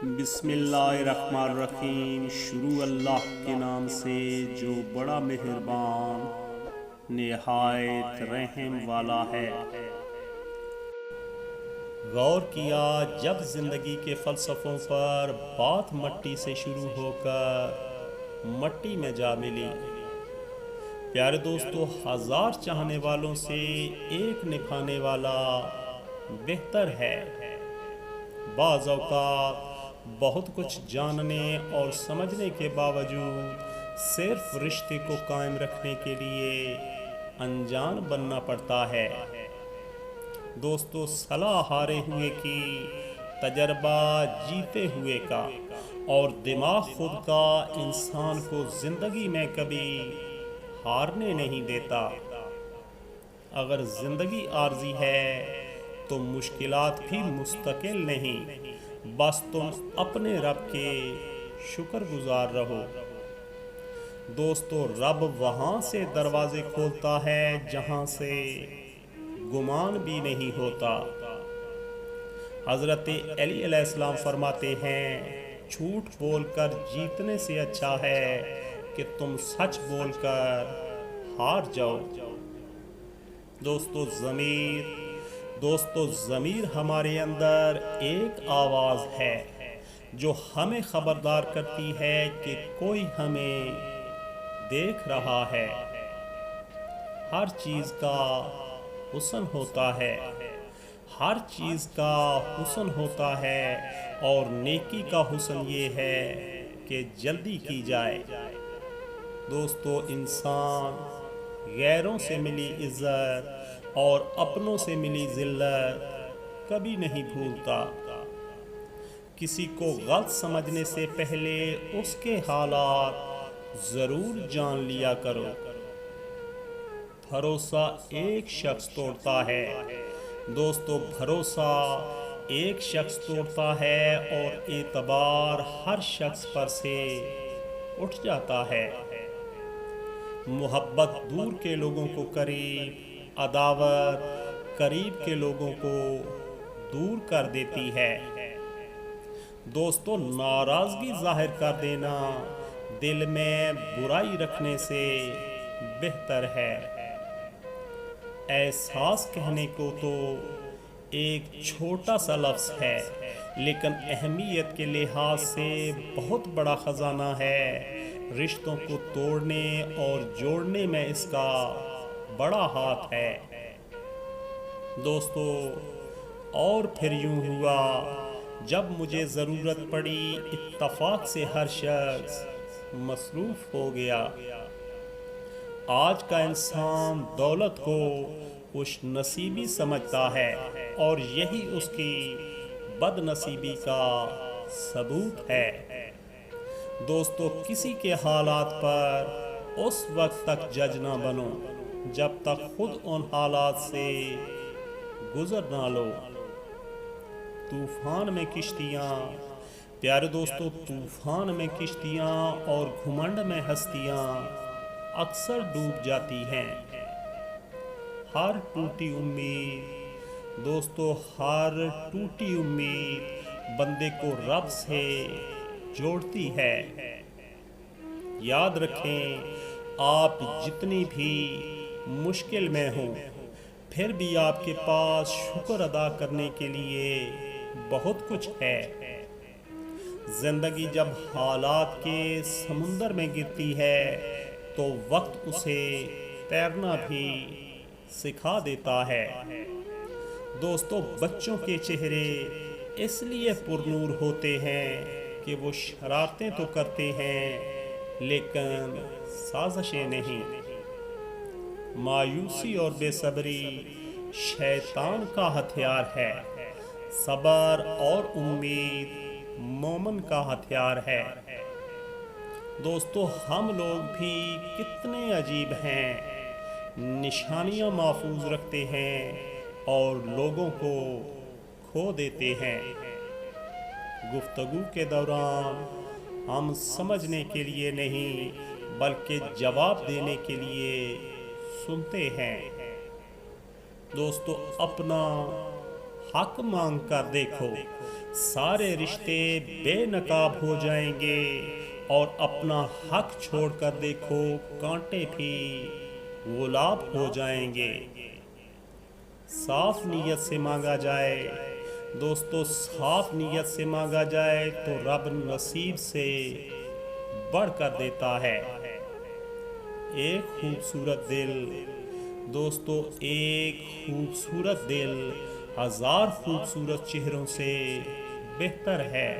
بسم اللہ الرحمن الرحیم۔ شروع اللہ کے نام سے جو بڑا مہربان نہایت رحم والا ہے۔ غور کیا جب زندگی کے فلسفوں پر بات مٹی سے شروع ہو کر مٹی میں جا ملی۔ پیارے دوستو، ہزار چاہنے والوں سے ایک نبھانے والا بہتر ہے۔ بعض اوقات بہت کچھ جاننے اور سمجھنے کے باوجود صرف رشتے کو قائم رکھنے کے لیے انجان بننا پڑتا ہے۔ دوستو، صلاح ہارے ہوئے کی، تجربہ جیتے ہوئے کا، اور دماغ خود کا انسان کو زندگی میں کبھی ہارنے نہیں دیتا۔ اگر زندگی عارضی ہے تو مشکلات بھی مستقل نہیں، بس تم اپنے رب کے شکر گزار رہو۔ دوستو، رب وہاں سے دروازے کھولتا ہے جہاں سے گمان بھی نہیں ہوتا۔ حضرت علی علیہ السلام فرماتے ہیں، جھوٹ بول کر جیتنے سے اچھا ہے کہ تم سچ بول کر ہار جاؤ۔ دوستو ضمیر ہمارے اندر ایک آواز ہے جو ہمیں خبردار کرتی ہے کہ کوئی ہمیں دیکھ رہا ہے۔ ہر چیز کا حسن ہوتا ہے، ہر چیز کا حسن ہوتا ہے، اور نیکی کا حسن یہ ہے کہ جلدی کی جائے۔ دوستو، انسان غیروں سے ملی عزت اور اپنوں سے ملی ذلت کبھی نہیں بھولتا۔ کسی کو غلط سمجھنے سے پہلے اس کے حالات ضرور جان لیا کرو۔ بھروسہ ایک شخص توڑتا ہے، دوستو، بھروسہ ایک شخص توڑتا ہے اور اعتبار ہر شخص پر سے اٹھ جاتا ہے۔ محبت دور کے لوگوں کو قریب، عداوت قریب کے لوگوں کو دور کر دیتی ہے۔ دوستو، ناراضگی ظاہر کر دینا دل میں برائی رکھنے سے بہتر ہے۔ احساس کہنے کو تو ایک چھوٹا سا لفظ ہے، لیکن اہمیت کے لحاظ سے بہت بڑا خزانہ ہے۔ رشتوں کو توڑنے اور جوڑنے میں اس کا بڑا ہاتھ ہے۔ دوستو، اور پھر یوں ہوا، جب مجھے ضرورت پڑی اتفاق سے ہر شخص مصروف ہو گیا۔ آج کا انسان دولت کو خوش نصیبی سمجھتا ہے، اور یہی اس کی بد نصیبی کا ثبوت ہے۔ دوستو، کسی کے حالات پر اس وقت تک جج نہ بنو جب تک خود ان حالات سے گزر نہ لو۔ طوفان میں کشتیاں، پیارے دوستو، طوفان میں کشتیاں اور گھمنڈ میں ہستیاں اکثر ڈوب جاتی ہیں۔ ہر ٹوٹی امید، دوستو، ہر ٹوٹی امید بندے کو رب سے جوڑتی ہے۔ یاد رکھیں، آپ جتنی بھی مشکل میں ہوں، پھر بھی آپ کے پاس شکر ادا کرنے کے لیے بہت کچھ ہے۔ زندگی جب حالات کے سمندر میں گرتی ہے تو وقت اسے تیرنا بھی سکھا دیتا ہے۔ دوستو، بچوں کے چہرے اس لیے پرنور ہوتے ہیں کہ وہ شرارتیں تو کرتے ہیں لیکن سازشیں نہیں۔ مایوسی اور بے صبری شیطان کا ہتھیار ہے، صبر اور امید مومن کا ہتھیار ہے۔ دوستو، ہم لوگ بھی کتنے عجیب ہیں، نشانیاں محفوظ رکھتے ہیں اور لوگوں کو کھو دیتے ہیں۔ گفتگو کے دوران ہم سمجھنے کے لیے نہیں بلکہ جواب دینے کے لیے سنتے ہیں۔ دوستو، اپنا حق مانگ کر دیکھو، سارے رشتے بے نقاب ہو جائیں گے، اور اپنا حق چھوڑ کر دیکھو کانٹے بھی گلاب ہو جائیں گے۔ صاف نیت سے مانگا جائے دوستو، صاف نیت سے مانگا جائے تو رب نصیب سے بڑھ کر دیتا ہے۔ ایک خوبصورت دل دوستو، ایک خوبصورت دل ہزار خوبصورت چہروں سے بہتر ہے۔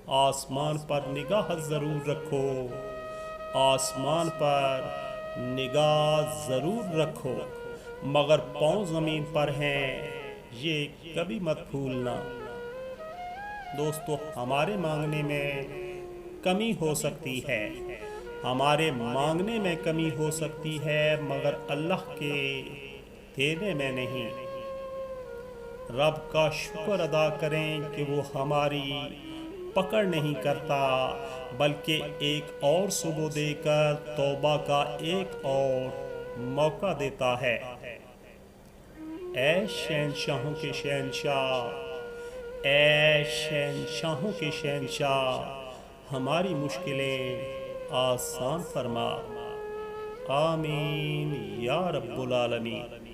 آسمان پر نگاہ ضرور رکھو، آسمان پر نگاہ ضرور رکھو، مگر پاؤں زمین پر ہیں یہ کبھی مت بھولنا۔ دوستو ہمارے مانگنے میں کمی ہو سکتی ہے، ہمارے مانگنے میں کمی ہو سکتی ہے، مگر اللہ کے دینے میں نہیں۔ رب کا شکر ادا کریں کہ وہ ہماری پکڑ نہیں کرتا، بلکہ ایک اور صبح دے کر توبہ کا ایک اور موقع دیتا ہے۔ اے شہنشاہوں کے شہنشاہ، اے شہنشاہوں کے شہنشاہ، ہماری مشکلیں آسان فرما۔ آمین یا رب العالمین۔